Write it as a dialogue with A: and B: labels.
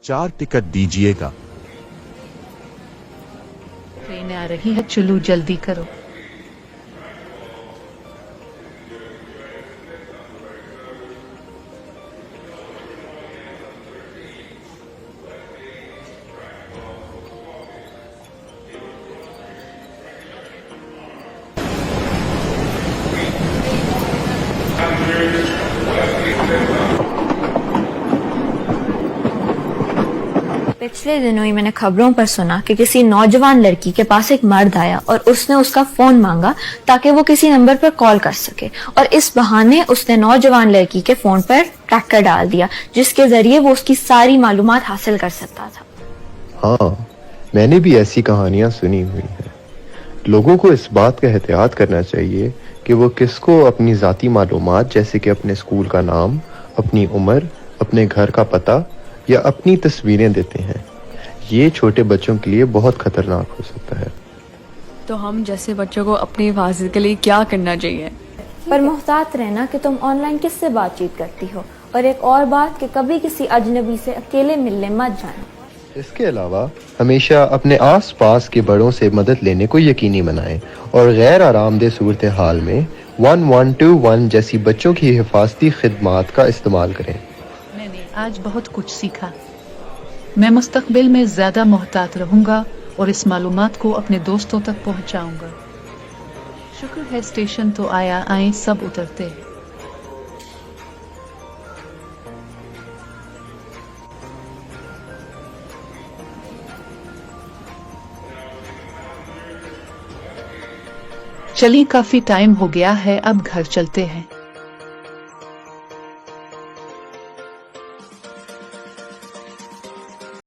A: 4 ticket दीजिएगा।
B: Train आ रही है, चलो जल्दी करो।
C: पिछले दिनों ही मैंने खबरों पर सुना कि किसी नौजवान लड़की के पास एक मर्द आया और उसने उसका फोन मांगा ताकि वो किसी नंबर पर कॉल कर सके, और इस बहाने उसने नौजवान लड़की के फोन पर ट्रैकर डाल दिया जिसके जरिए वो उसकी सारी मालूमात हासिल कर सकता था।
D: हाँ, मैंने भी ऐसी कहानियां सुनी हुई हैं। लोगों को इस बात का एहतियात करना चाहिए कि वो किसको अपनी ज़ाती मालूमात जैसे कि अपने स्कूल का नाम, अपनी उम्र, अपने घर का पता या अपनी तस्वीरें देते हैं। ये छोटे बच्चों के लिए बहुत खतरनाक हो सकता है।
E: तो हम जैसे बच्चों को अपनी हिफाजत के लिए क्या करना चाहिए?
C: पर मुहतात रहना कि तुम ऑनलाइन किससे बातचीत करती हो, और एक और बात कि कभी किसी अजनबी से अकेले मिलने मत जाना।
D: इसके अलावा हमेशा अपने आस पास के बड़ों से मदद लेने को यकीनी बनाएं और गैर आरामदेह सूरत हाल में 1121 जैसी बच्चों की हिफाजती खिदमात का इस्तेमाल करें।
B: मैंने आज बहुत कुछ सीखा। मैं मुस्तकबिल में ज्यादा मोहतात रहूंगा और इस मालूमात को अपने दोस्तों तक पहुंचाऊंगा। शुक्र है स्टेशन तो आया, आए सब उतरते हैं। चलिए, काफी टाइम हो गया है, अब घर चलते हैं।